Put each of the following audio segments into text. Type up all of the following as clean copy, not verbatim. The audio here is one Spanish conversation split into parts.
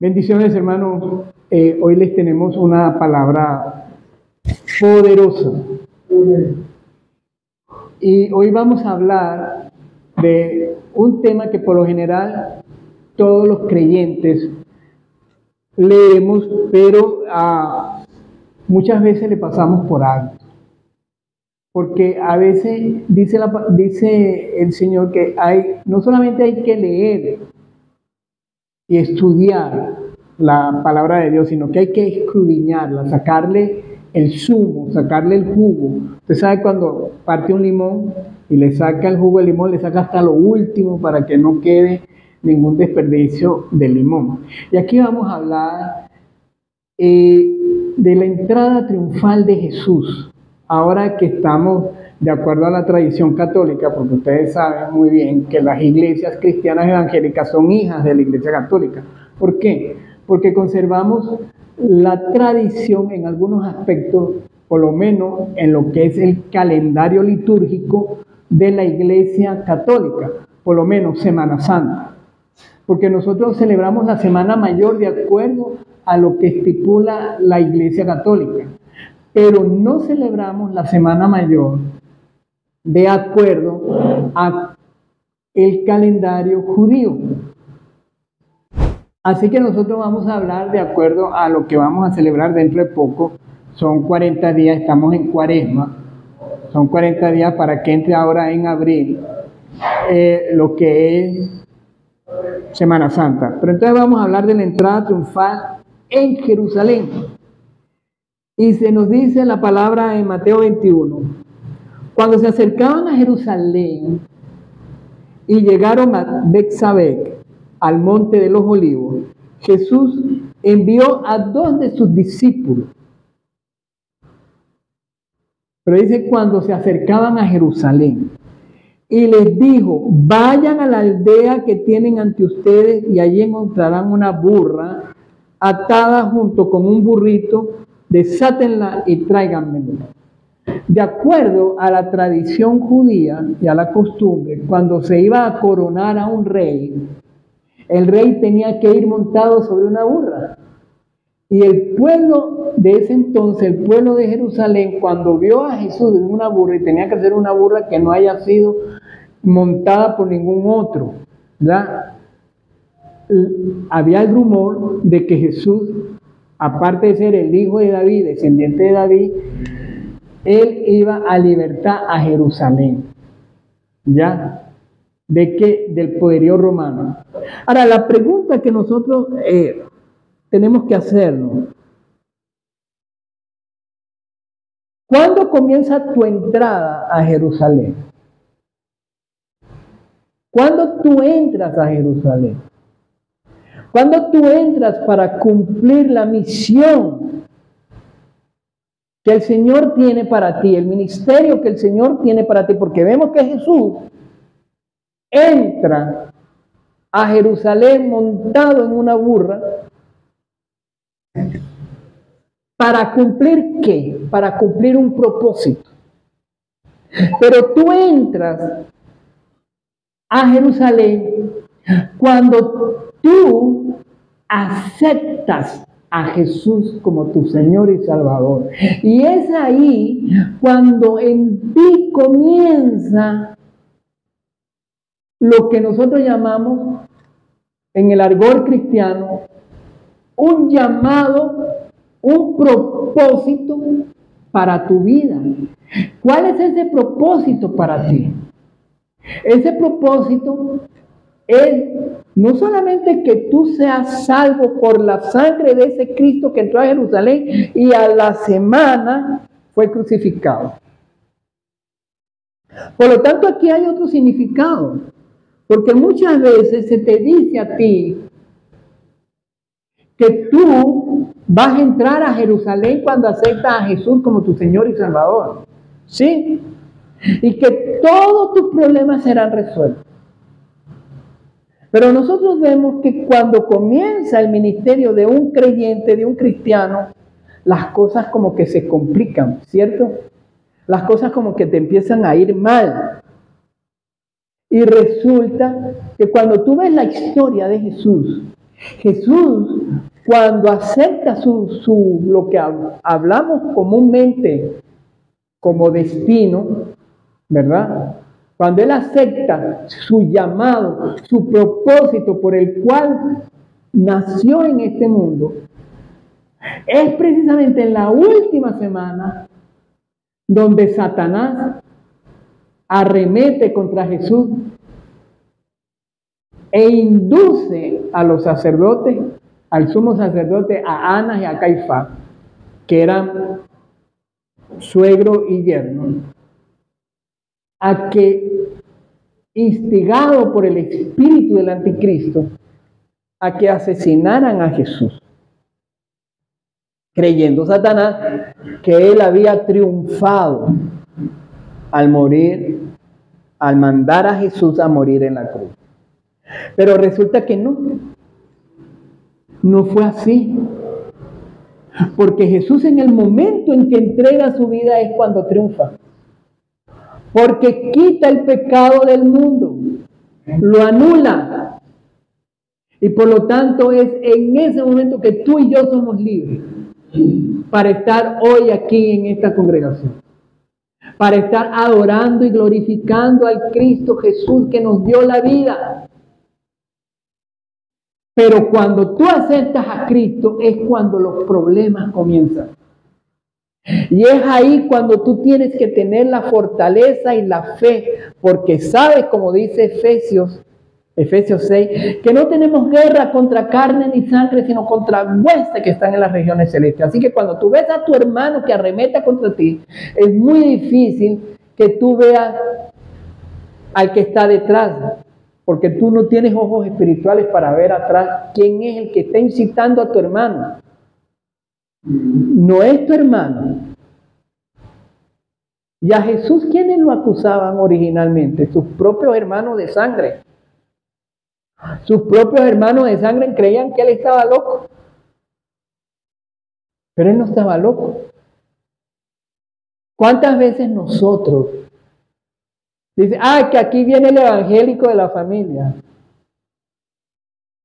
Bendiciones, hermanos. Hoy les tenemos una palabra poderosa. Y hoy vamos a hablar de un tema que por lo general todos los creyentes leemos, pero muchas veces le pasamos por alto. Porque a veces dice el Señor que no solamente hay que leer y estudiar la palabra de Dios, sino que hay que escudriñarla, sacarle el zumo, sacarle el jugo. Usted sabe cuando parte un limón y le saca el jugo del limón, le saca hasta lo último para que no quede ningún desperdicio del limón. Y aquí vamos a hablar de la entrada triunfal de Jesús. Ahora que estamos de acuerdo a la tradición católica, porque ustedes saben muy bien que las iglesias cristianas evangélicas son hijas de la iglesia católica. ¿Por qué? Porque conservamos la tradición en algunos aspectos, por lo menos en lo que es el calendario litúrgico de la iglesia católica, por lo menos Semana Santa. Porque nosotros celebramos la Semana Mayor de acuerdo a lo que estipula la iglesia católica, pero no celebramos la Semana Mayor de acuerdo a el calendario judío. Así que nosotros vamos a hablar de acuerdo a lo que vamos a celebrar dentro de poco. Son 40 días, estamos en Cuaresma. Son 40 días para que entre ahora en abril lo que es Semana Santa. Pero entonces vamos a hablar de la entrada triunfal en Jerusalén. Y se nos dice la palabra en Mateo 21. Cuando se acercaban a Jerusalén y llegaron a Betsabé, al monte de los olivos, Jesús envió a 2 de sus discípulos. Pero dice cuando se acercaban a Jerusalén y les dijo: vayan a la aldea que tienen ante ustedes y allí encontrarán una burra atada junto con un burrito, desátenla y tráiganmela. De acuerdo a la tradición judía y a la costumbre, cuando se iba a coronar a un rey, el rey tenía que ir montado sobre una burra. Y el pueblo de ese entonces, el pueblo de Jerusalén, cuando vio a Jesús en una burra, y tenía que ser una burra que no haya sido montada por ningún otro, ¿verdad? Había el rumor de que Jesús, aparte de ser el hijo de David, descendiente de David, él iba a libertar a Jerusalén, ¿ya? ¿De qué? Del poderío romano. Ahora, la pregunta que nosotros tenemos que hacernos: ¿cuándo comienza tu entrada a Jerusalén? ¿Cuándo tú entras a Jerusalén? ¿Cuándo tú entras para cumplir la misión que el Señor tiene para ti, el ministerio que el Señor tiene para ti? Porque vemos que Jesús entra a Jerusalén montado en una burra. ¿Para cumplir qué? Para cumplir un propósito. Pero tú entras a Jerusalén cuando tú aceptas a Jesús como tu Señor y Salvador. Y es ahí cuando en ti comienza lo que nosotros llamamos en el argot cristiano un llamado, un propósito para tu vida. ¿Cuál es ese propósito para ti? Ese propósito es no solamente que tú seas salvo por la sangre de ese Cristo que entró a Jerusalén y a la semana fue crucificado. Por lo tanto, aquí hay otro significado, porque muchas veces se te dice a ti que tú vas a entrar a Jerusalén cuando aceptas a Jesús como tu Señor y Salvador, ¿sí? Y que todos tus problemas serán resueltos. Pero nosotros vemos que cuando comienza el ministerio de un creyente, de un cristiano, las cosas como que se complican, ¿cierto? Las cosas como que te empiezan a ir mal. Y resulta que cuando tú ves la historia de Jesús Jesús, cuando acepta lo que hablamos comúnmente como destino, ¿verdad? Cuando Él acepta su llamado, su propósito por el cual nació en este mundo, es precisamente en la última semana donde Satanás arremete contra Jesús e induce a los sacerdotes, al sumo sacerdote, a Anás y a Caifás, que eran suegro y yerno, a que, instigado por el espíritu del anticristo, a que asesinaran a Jesús, creyendo Satanás que él había triunfado al morir, al mandar a Jesús a morir en la cruz. Pero resulta que no fue así. Porque Jesús, en el momento en que entrega su vida, es cuando triunfa. Porque quita el pecado del mundo, lo anula. Y por lo tanto es en ese momento que tú y yo somos libres para estar hoy aquí en esta congregación, para estar adorando y glorificando al Cristo Jesús que nos dio la vida. Pero cuando tú aceptas a Cristo es cuando los problemas comienzan. Y es ahí cuando tú tienes que tener la fortaleza y la fe, porque sabes, como dice Efesios 6, que no tenemos guerra contra carne ni sangre, sino contra huestes que están en las regiones celestes. Así que cuando tú ves a tu hermano que arremeta contra ti, es muy difícil que tú veas al que está detrás, porque tú no tienes ojos espirituales para ver atrás quién es el que está incitando a tu hermano. No es tu hermano. Y a Jesús, ¿quiénes lo acusaban originalmente? Sus propios hermanos de sangre. Sus propios hermanos de sangre creían que él estaba loco. Pero él no estaba loco. ¿Cuántas veces nosotros dice, que aquí viene el evangélico de la familia,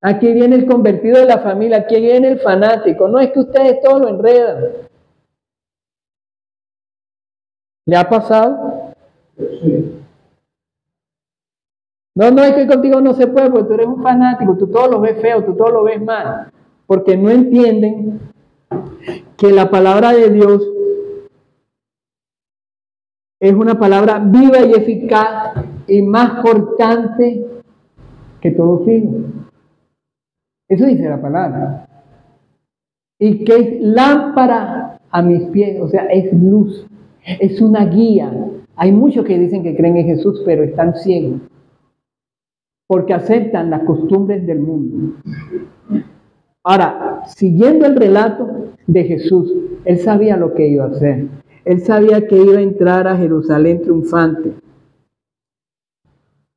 aquí viene el convertido de la familia, aquí viene el fanático? No, es que ustedes todo lo enredan. ¿Le ha pasado? Sí. No, es que contigo no se puede, porque tú eres un fanático, tú todo lo ves feo, tú todo lo ves mal, porque no entienden que la palabra de Dios es una palabra viva y eficaz y más cortante que todo filo. Eso dice la palabra. Y que es lámpara a mis pies, o sea, es luz, es una guía. Hay muchos que dicen que creen en Jesús, pero están ciegos, porque aceptan las costumbres del mundo. Ahora, siguiendo el relato de Jesús, él sabía lo que iba a hacer. Él sabía que iba a entrar a Jerusalén triunfante.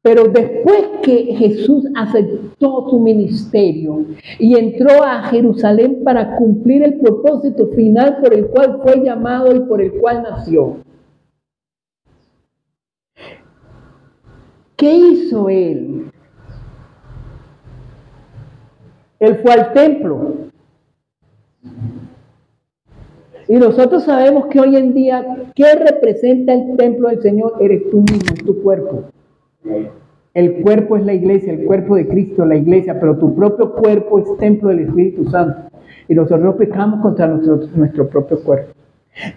Pero después que Jesús aceptó su ministerio y entró a Jerusalén para cumplir el propósito final por el cual fue llamado y por el cual nació, ¿qué hizo él? Él fue al templo. Y nosotros sabemos que hoy en día, ¿qué representa el templo del Señor? Eres tú mismo, es tu cuerpo. El cuerpo es la iglesia, el cuerpo de Cristo, la iglesia, pero tu propio cuerpo es templo del Espíritu Santo. Y nosotros pecamos contra nuestro propio cuerpo.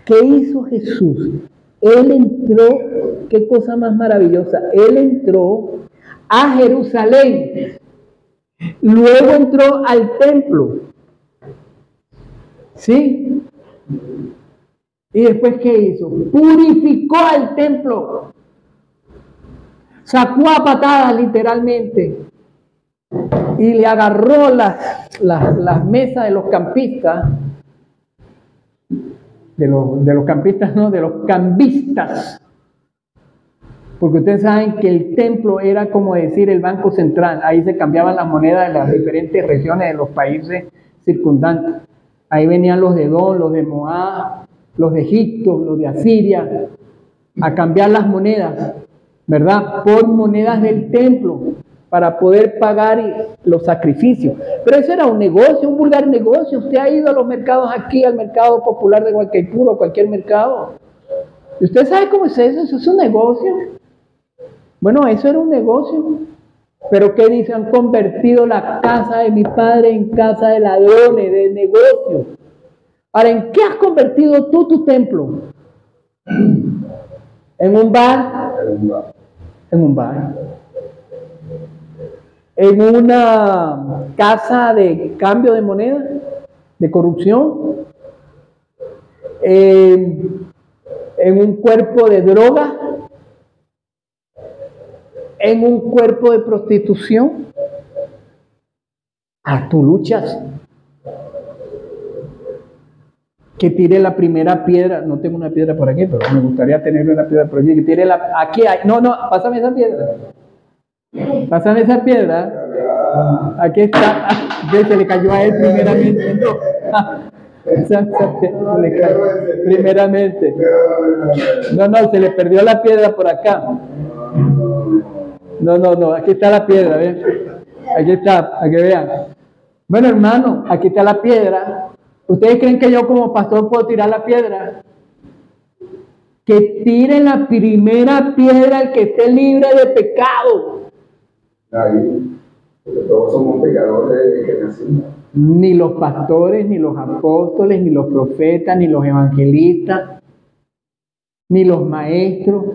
¿Qué hizo Jesús? Él entró, qué cosa más maravillosa, él entró a Jerusalén, luego entró al templo, ¿sí? Y después, ¿qué hizo? Purificó al templo. Sacó a patadas literalmente y le agarró las mesas de los campistas, de los campistas, no, de los cambistas, porque ustedes saben que el templo era como decir el banco central. Ahí se cambiaban las monedas de las diferentes regiones de los países circundantes. Ahí venían los de Edom, los de Moab, los de Egipto, los de Asiria, a cambiar las monedas, ¿verdad? Por monedas del templo, para poder pagar los sacrificios. Pero eso era un negocio, un vulgar negocio. Usted ha ido a los mercados aquí, al mercado popular de Gualqueipuro, cualquier mercado. ¿Y usted sabe cómo es eso? Eso es un negocio. Bueno, eso era un negocio. Pero ¿qué dice? Han convertido la casa de mi padre en casa de ladrones, de negocio. Ahora, ¿en qué has convertido tú tu templo? ¿En un bar? En un bar. ¿En una casa de cambio de moneda? ¿De corrupción? ¿En un cuerpo de droga? ¿En un cuerpo de prostitución? Ah, tú luchas. Que tire la primera piedra. No tengo una piedra por aquí, pero me gustaría tener una piedra por aquí. Que tire la. Aquí hay. No, pásame esa piedra. Pásame esa piedra. Aquí está. Se le cayó a él primeramente. No. Le cayó. Primeramente. No, se le perdió la piedra por acá. No, aquí está la piedra, ¿ven? Aquí está, para que vean. Bueno, hermano, aquí está la piedra. ¿Ustedes creen que yo como pastor puedo tirar la piedra? Que tire la primera piedra el que esté libre de pecado. Ahí, porque todos somos pecadores desde que nacimos. Ni los pastores, ni los apóstoles, ni los profetas, ni los evangelistas, ni los maestros,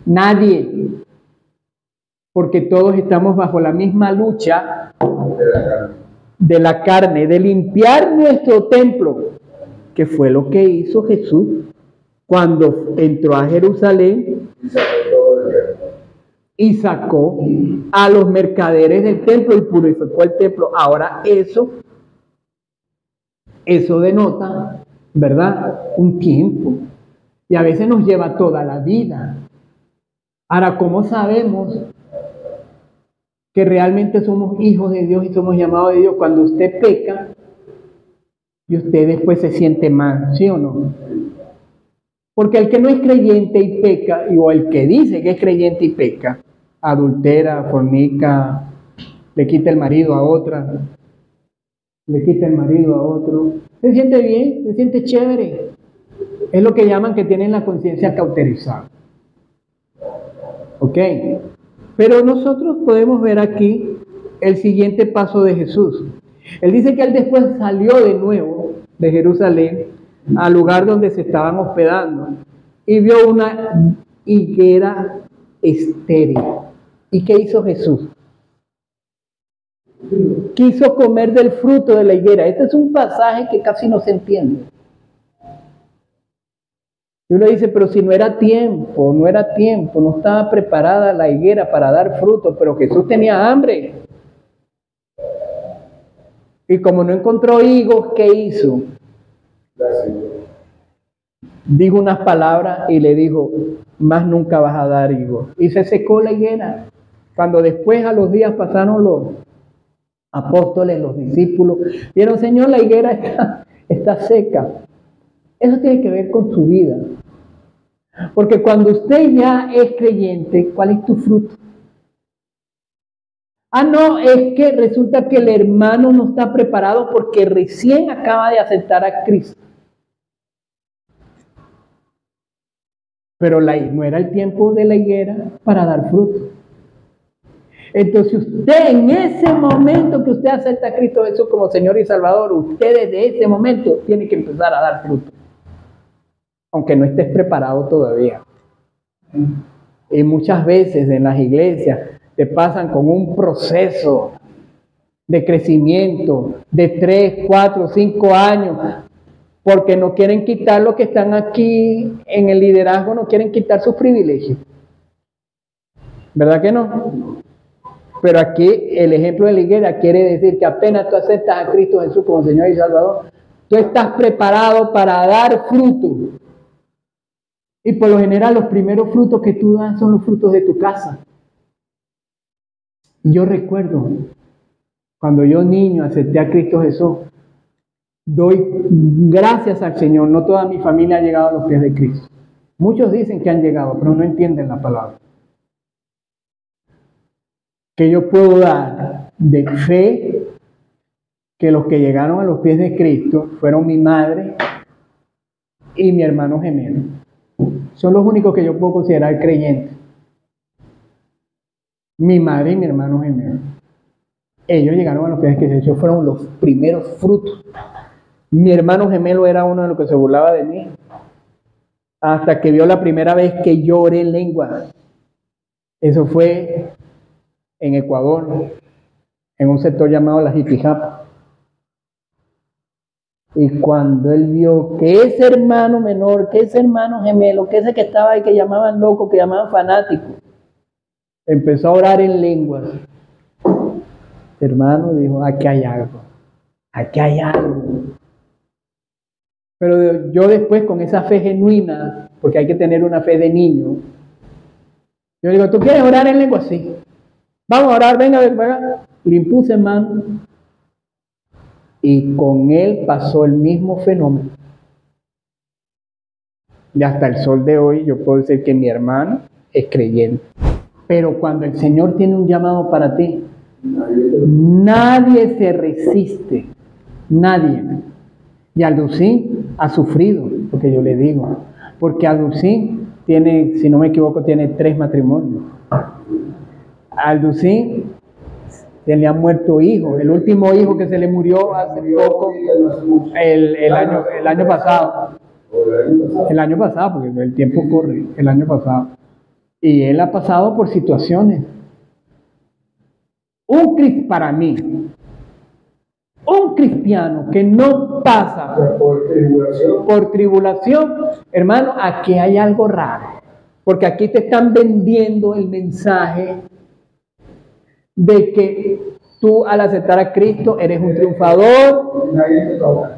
nadie. Porque todos estamos bajo la misma lucha de la carne, de limpiar nuestro templo, que fue lo que hizo Jesús cuando entró a Jerusalén y sacó a los mercaderes del templo y purificó el templo. Ahora eso denota, ¿verdad?, un tiempo, y a veces nos lleva toda la vida. Ahora, ¿cómo sabemos que realmente somos hijos de Dios y somos llamados de Dios? Cuando usted peca y usted después se siente mal, ¿sí o no? Porque el que no es creyente y peca, o el que dice que es creyente y peca, adultera, fornica, le quita el marido a otra, le quita el marido a otro, se siente bien, se siente chévere. Es lo que llaman que tienen la conciencia cauterizada. ¿Ok? Pero nosotros podemos ver aquí el siguiente paso de Jesús. Él dice que él después salió de nuevo de Jerusalén al lugar donde se estaban hospedando y vio una higuera estéril. ¿Y qué hizo Jesús? Quiso comer del fruto de la higuera. Este es un pasaje que casi no se entiende. Y uno dice, pero si no era tiempo, no estaba preparada la higuera para dar fruto, pero Jesús tenía hambre. Y como no encontró higos, ¿qué hizo? Dijo unas palabras y le dijo, más nunca vas a dar higos. Y se secó la higuera. Cuando después a los días pasaron los apóstoles, los discípulos, vieron, Señor, la higuera está seca. Eso tiene que ver con su vida. Porque cuando usted ya es creyente, ¿cuál es tu fruto? Ah, no, es que resulta que el hermano no está preparado porque recién acaba de aceptar a Cristo. Pero no era el tiempo de la higuera para dar fruto. Entonces usted, en ese momento que usted acepta a Cristo Jesús como Señor y Salvador, usted desde ese momento tiene que empezar a dar fruto. Aunque no estés preparado todavía. Y muchas veces en las iglesias te pasan con un proceso de crecimiento de 3, 4, 5 años, porque no quieren quitar lo que están aquí en el liderazgo, no quieren quitar sus privilegios. ¿Verdad que no? Pero aquí el ejemplo de la higuera quiere decir que apenas tú aceptas a Cristo Jesús como Señor y Salvador, tú estás preparado para dar fruto. Y por lo general los primeros frutos que tú das son los frutos de tu casa. Yo recuerdo, cuando yo niño acepté a Cristo Jesús, doy gracias al Señor. No toda mi familia ha llegado a los pies de Cristo. Muchos dicen que han llegado, pero no entienden la palabra. que yo puedo dar de fe que los que llegaron a los pies de Cristo fueron mi madre y mi hermano gemelo. Son los únicos que yo puedo considerar creyentes. Mi madre y mi hermano gemelo. Ellos llegaron a los pies de Cristo. Ellos fueron los primeros frutos. Mi hermano gemelo era uno de los que se burlaba de mí. Hasta que vio la primera vez que yo oré en lengua. Eso fue en Ecuador, en un sector llamado La Jipijapa. Y cuando él vio que ese hermano menor, que ese hermano gemelo, que ese que estaba ahí, que llamaban loco, que llamaban fanático, empezó a orar en lenguas. Hermano dijo, aquí hay algo, aquí hay algo. Pero yo después con esa fe genuina, porque hay que tener una fe de niño, yo digo, ¿tú quieres orar en lengua? Sí. Vamos a orar, venga, venga. Le impuse mano. Y con él pasó el mismo fenómeno. Y hasta el sol de hoy yo puedo decir que mi hermano es creyente. Pero cuando el Señor tiene un llamado para ti, nadie se resiste. Nadie. Y Alducín ha sufrido, porque yo le digo. Porque Alducín tiene, si no me equivoco, tiene 3 matrimonios. Alducín se le han muerto hijos. El último hijo que se le murió hace poco, el año pasado. El año pasado, porque el tiempo corre, el año pasado. Y él ha pasado por situaciones. Para mí, un cristiano que no pasa por tribulación, hermano, aquí hay algo raro. Porque aquí te están vendiendo el mensaje de que tú al aceptar a Cristo eres un triunfador,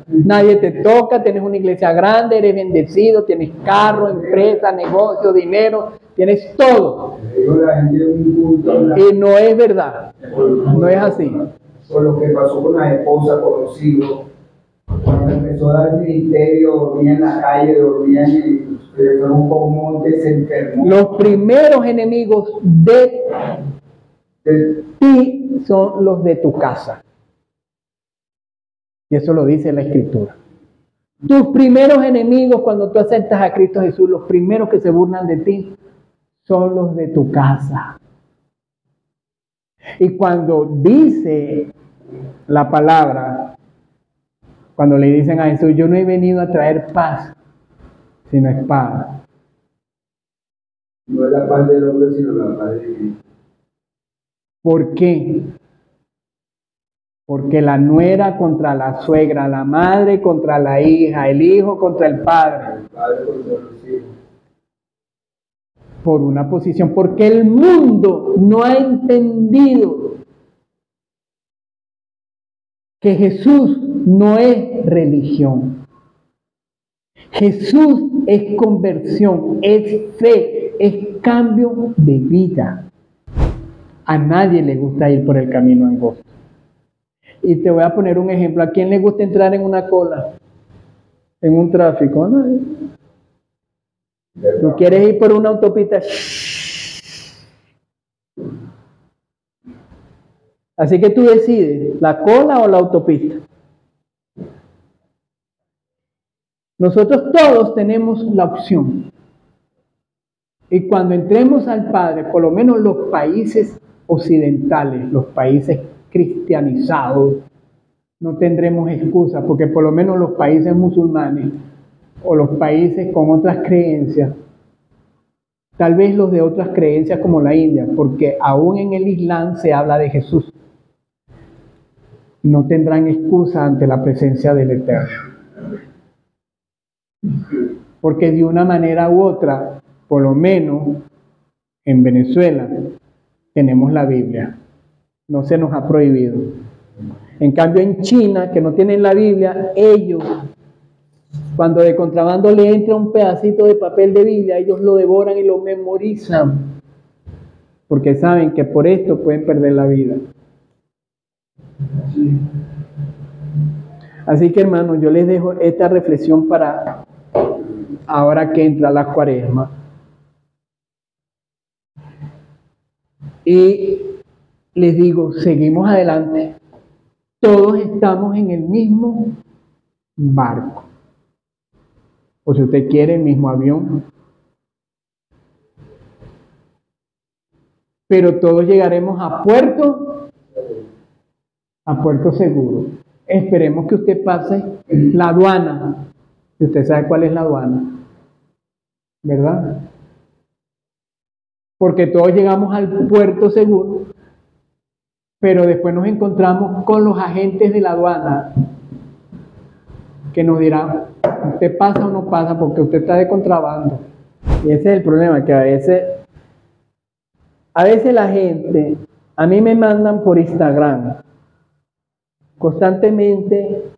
nadie te toca, tienes una iglesia grande, eres bendecido, tienes carro, empresa, negocio, dinero, tienes todo. Y no es verdad, no es así. Por lo que pasó con la esposa, con los hijos, cuando empezó a dar el ministerio, dormía en la calle, dormía en un monte, se enfermó. Los primeros enemigos de ti son los de tu casa. Y eso lo dice la Escritura. Tus primeros enemigos cuando tú aceptas a Cristo Jesús, los primeros que se burlan de ti, son los de tu casa. Y cuando dice la palabra, cuando le dicen a Jesús, yo no he venido a traer paz, sino espada. No es la paz del hombre, sino la paz de Cristo. ¿Por qué? Porque la nuera contra la suegra, la madre contra la hija, el hijo contra el padre. El padre contra los hijos. Por una posición, porque el mundo no ha entendido que Jesús no es religión. Jesús es conversión, es fe, es cambio de vida. A nadie le gusta ir por el camino angosto. Y te voy a poner un ejemplo. ¿A quién le gusta entrar en una cola? En un tráfico. ¿A nadie? ¿Tú quieres ir por una autopista? Así que tú decides, ¿la cola o la autopista? Nosotros todos tenemos la opción. Y cuando entremos al Padre, por lo menos los países occidentales, los países cristianizados, no tendremos excusa, porque por lo menos los países musulmanes o los países con otras creencias, tal vez los de otras creencias como la India, porque aún en el Islam se habla de Jesús, no tendrán excusa ante la presencia del Eterno. Porque de una manera u otra, por lo menos en Venezuela, tenemos la Biblia. No se nos ha prohibido. En cambio en China, que no tienen la Biblia, ellos, cuando de contrabando le entra un pedacito de papel de Biblia, ellos lo devoran y lo memorizan. Porque saben que por esto pueden perder la vida. Así que hermanos, yo les dejo esta reflexión para ahora que entra la Cuaresma. Y les digo, seguimos adelante. Todos estamos en el mismo barco. O si usted quiere, el mismo avión. Pero todos llegaremos a puerto seguro. Esperemos que usted pase la aduana. Y usted sabe cuál es la aduana, ¿verdad? Porque todos llegamos al puerto seguro, pero después nos encontramos con los agentes de la aduana que nos dirán, ¿usted pasa o no pasa? Porque usted está de contrabando. Y ese es el problema, que a veces la gente, a mí me mandan por Instagram constantemente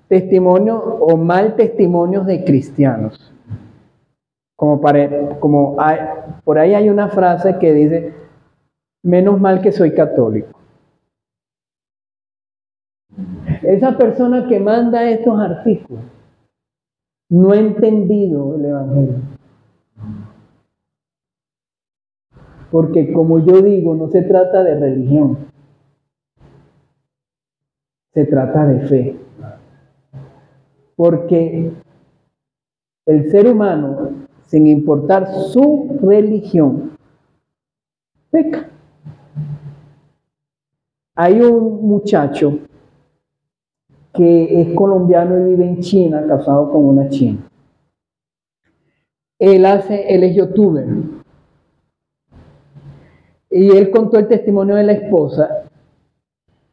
testimonios o mal testimonios de cristianos. Por ahí hay una frase que dice, menos mal que soy católico. Esa persona que manda estos artículos no ha entendido el Evangelio. Porque como yo digo, no se trata de religión, se trata de fe. Porque el ser humano, sin importar su religión, peca. Hay un muchacho que es colombiano y vive en China, casado con una china. Él es youtuber. Y él contó el testimonio de la esposa.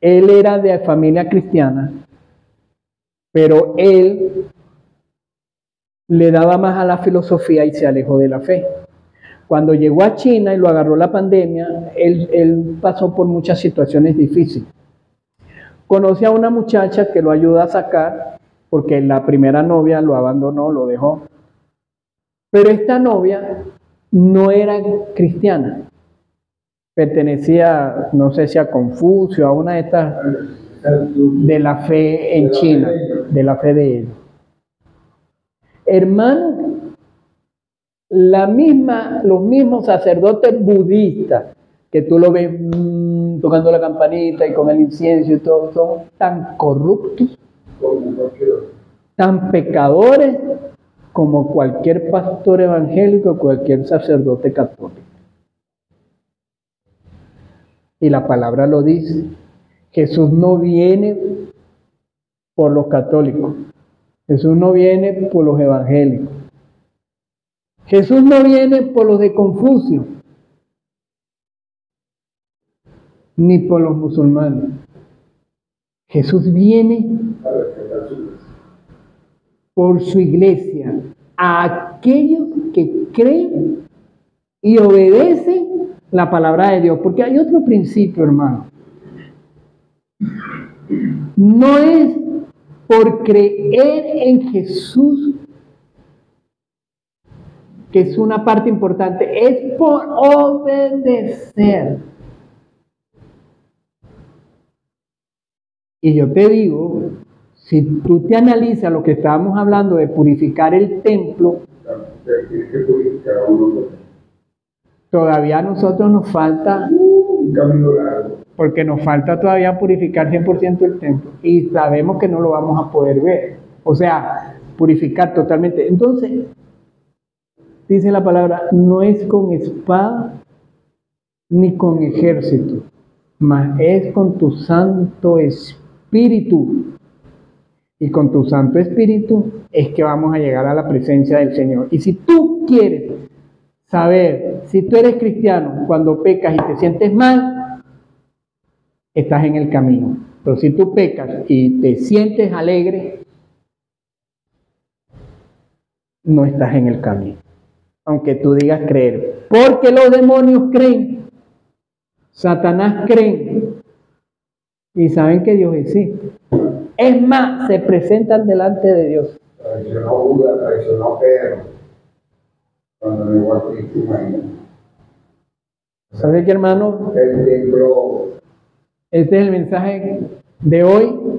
Él era de familia cristiana, pero él le daba más a la filosofía y se alejó de la fe. Cuando llegó a China y lo agarró la pandemia, él pasó por muchas situaciones difíciles. Conoce a una muchacha que lo ayuda a sacar, porque la primera novia lo abandonó, lo dejó. Pero esta novia no era cristiana. Pertenecía, no sé si a Confucio, a una de estas de la fe en China, de la fe de él. Hermano, los mismos sacerdotes budistas, que tú lo ves tocando la campanita y con el incienso y todo, son tan corruptos, tan pecadores como cualquier pastor evangélico, cualquier sacerdote católico. Y la palabra lo dice. Jesús no viene por los católicos. Jesús no viene por los evangélicos. Jesús no viene por los de Confucio, ni por los musulmanes. Jesús viene por su iglesia, a aquellos que creen y obedecen la palabra de Dios. Porque hay otro principio, hermano. No es por creer en Jesús, que es una parte importante, es por obedecer. Y yo te digo, si tú te analizas lo que estábamos hablando de purificar el templo, todavía a nosotros nos falta un camino largo. Porque nos falta todavía purificar 100% el templo. Y sabemos que no lo vamos a poder ver. O sea, purificar totalmente. Entonces, dice la palabra, no es con espada ni con ejército, mas es con tu Santo Espíritu. Y con tu Santo Espíritu es que vamos a llegar a la presencia del Señor. Y si tú quieres saber, si tú eres cristiano, cuando pecas y te sientes mal, estás en el camino. Pero si tú pecas y te sientes alegre, no estás en el camino. Aunque tú digas creer. Porque los demonios creen. Satanás cree. Y saben que Dios existe. Es más, se presentan delante de Dios. Traicionó Judas, traicionó Pedro. Cuando negó a Cristo, imagínate. ¿Sabes qué, hermano? El templo. Este es el mensaje de hoy.